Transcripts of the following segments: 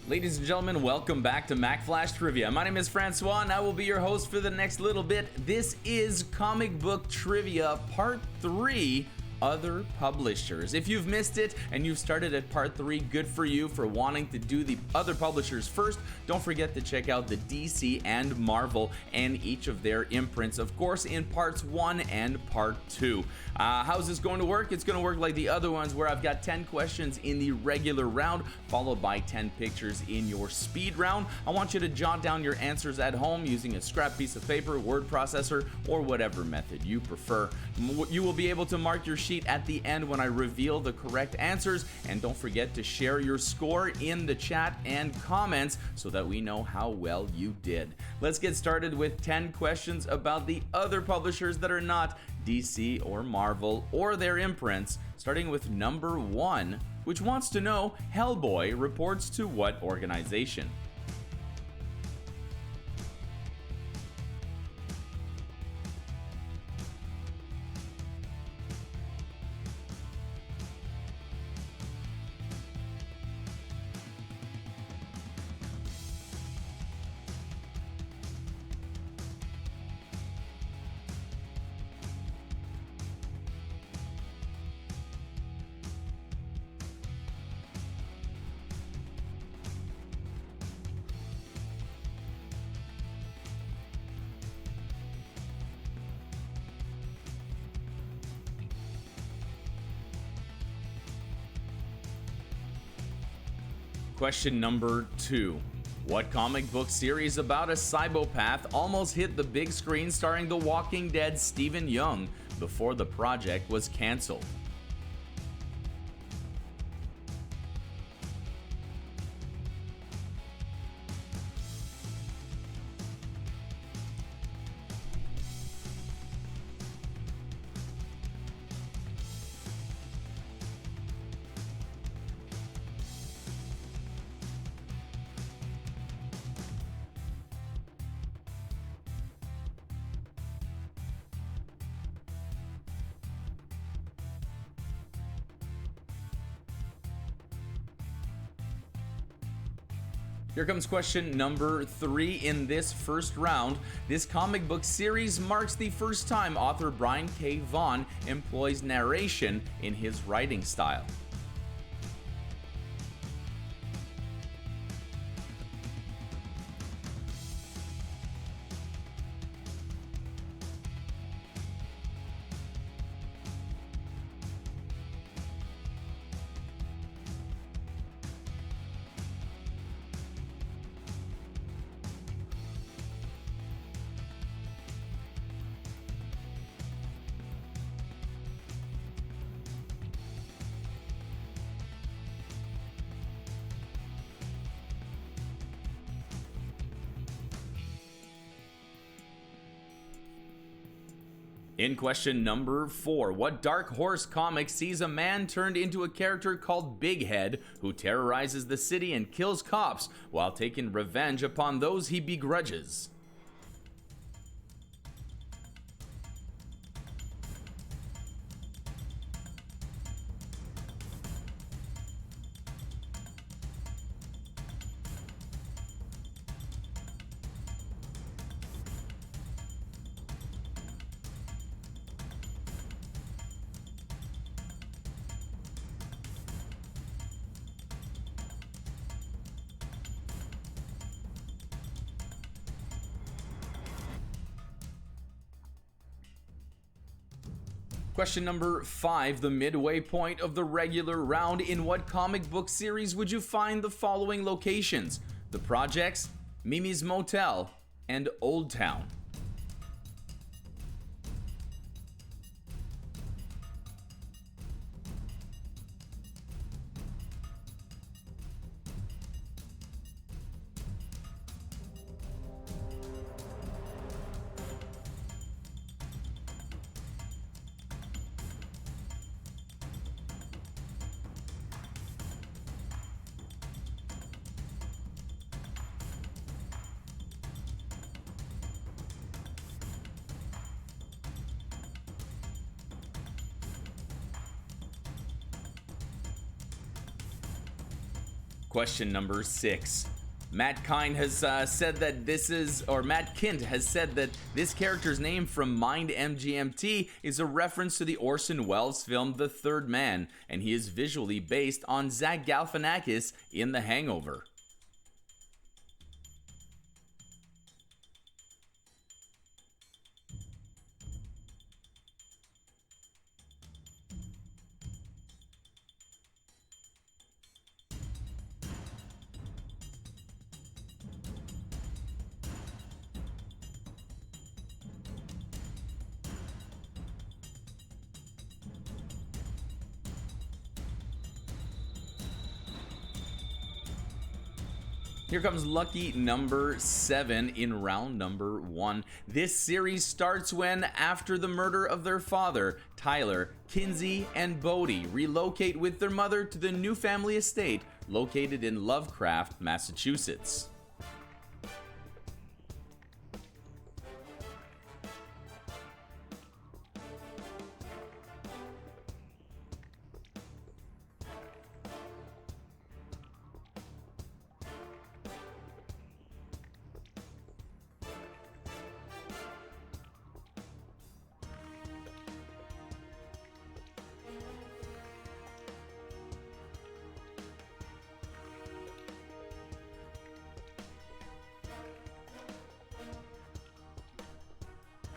Ladies and gentlemen, welcome back to Mack Flash Trivia. My name is Francois and I will be your host for the next little bit. This is Comic Book Trivia Part 3, Other Publishers. If you've missed it and you've started at Part 3, good for you for wanting to do the other publishers first. Don't forget to check out the DC and Marvel and each of their imprints, of course, in Parts 1 and Part 2. How's this going to work? It's going to work like the other ones where I've got 10 questions in the regular round, followed by 10 pictures in your speed round. I want you to jot down your answers at home using a scrap piece of paper, word processor, or whatever method you prefer. You will be able to mark your sheet at the end when I reveal the correct answers, and don't forget to share your score in the chat and comments so that we know how well you did. Let's get started with 10 questions about the other publishers that are not DC or Marvel or their imprints, starting with number 1, which wants to know Hellboy reports to what organization? Question number 2. What comic book series about a psychopath almost hit the big screen starring The Walking Dead's Stephen Young before the project was cancelled? Here comes question number 3 in this first round. This comic book series marks the first time author Brian K. Vaughan employs narration in his writing style. In question number 4, what Dark Horse comic sees a man turned into a character called Big Head who terrorizes the city and kills cops while taking revenge upon those he begrudges? Question number 5, the midway point of the regular round. In what comic book series would you find the following locations? The Projects, Mimi's Motel, and Old Town. Question number 6. Matt Kint has said that Matt Kint has said that this character's name from Mind MGMT is a reference to the Orson Welles film The Third Man, and he is visually based on Zach Galifianakis in The Hangover. Here comes lucky number 7 in round number 1. This series starts when, after the murder of their father, Tyler, Kinsey, and Bodie relocate with their mother to the new family estate located in Lovecraft, Massachusetts.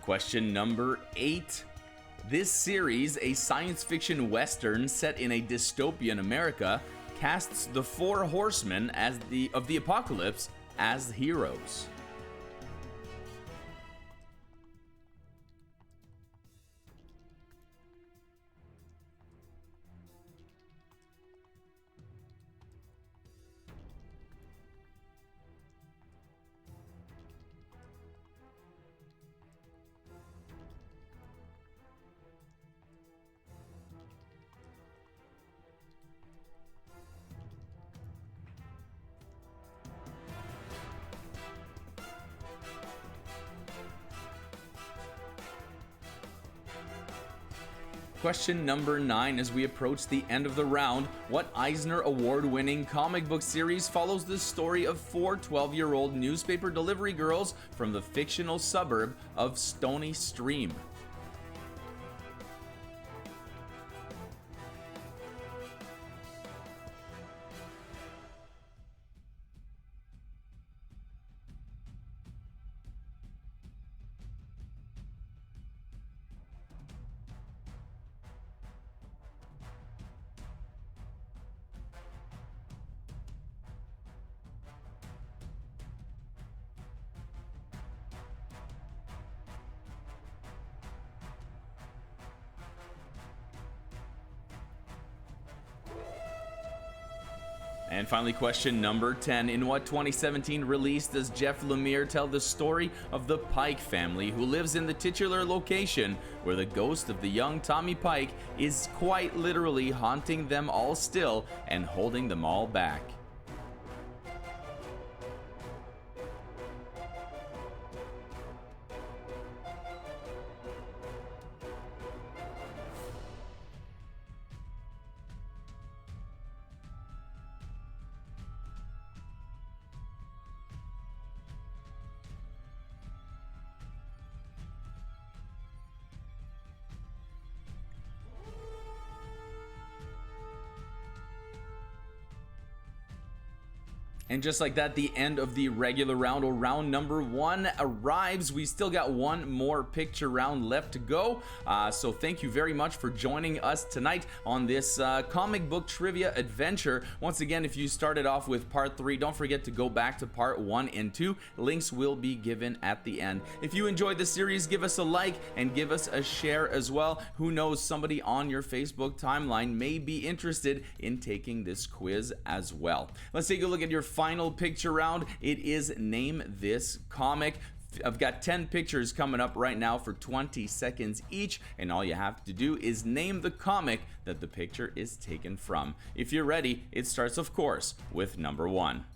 Question number 8. This series, a science fiction western set in a dystopian America, casts the 4 horsemen of the apocalypse as heroes. Question number 9. As we approach the end of the round, what Eisner Award-winning comic book series follows the story of 4 12-year-old newspaper delivery girls from the fictional suburb of Stony Stream? And finally, question number 10. In what 2017 release does Jeff Lemire tell the story of the Pike family who lives in the titular location where the ghost of the young Tommy Pike is quite literally haunting them all still and holding them all back? And just like that, the end of the regular round, or round number 1, arrives. We still got one more picture round left to go. So thank you very much for joining us tonight on this comic book trivia adventure. Once again, if you started off with part 3, don't forget to go back to part 1 and 2. Links will be given at the end. If you enjoyed the series, give us a like and give us a share as well. Who knows, somebody on your Facebook timeline may be interested in taking this quiz as well. Let's take a look at your final picture round. It is Name This Comic. I've got 10 pictures coming up right now for 20 seconds each, and all you have to do is name the comic that the picture is taken from. If you're ready, it starts, of course, with number 1.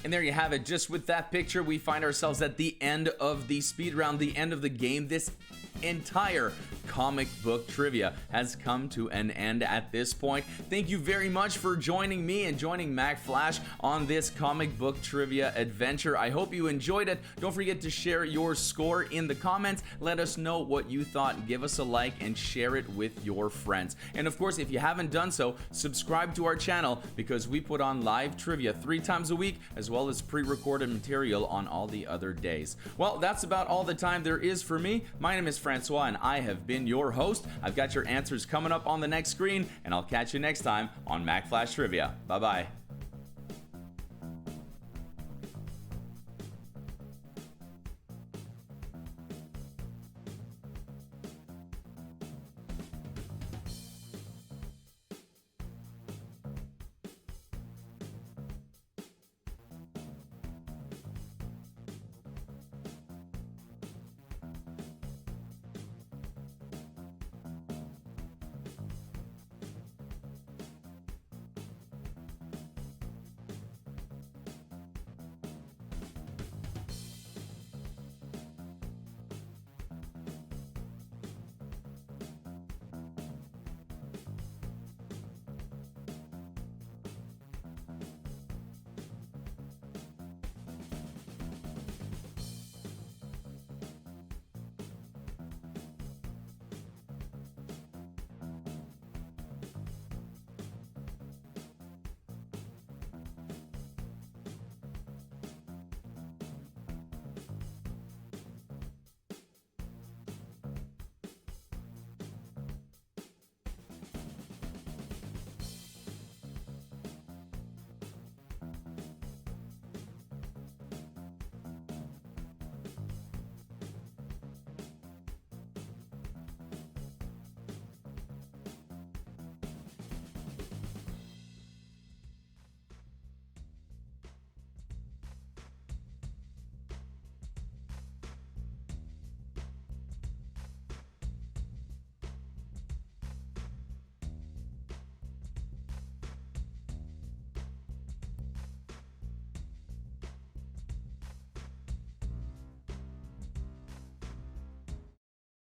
And there you have it. Just with that picture, we find ourselves at the end of the speed round, the end of the game. This entire comic book trivia has come to an end at this point. Thank you very much for joining me and joining Mack Flash on this comic book trivia adventure. I hope you enjoyed it. Don't forget to share your score in the comments. Let us know what you thought. Give us a like and share it with your friends. And of course, if you haven't done so, subscribe to our channel because we put on live trivia 3 times a week as well as pre-recorded material on all the other days. Well, that's about all the time there is for me. My name is Francois and I have been your host. I've got your answers coming up on the next screen and I'll catch you next time on Mack Flash Trivia. Bye-bye.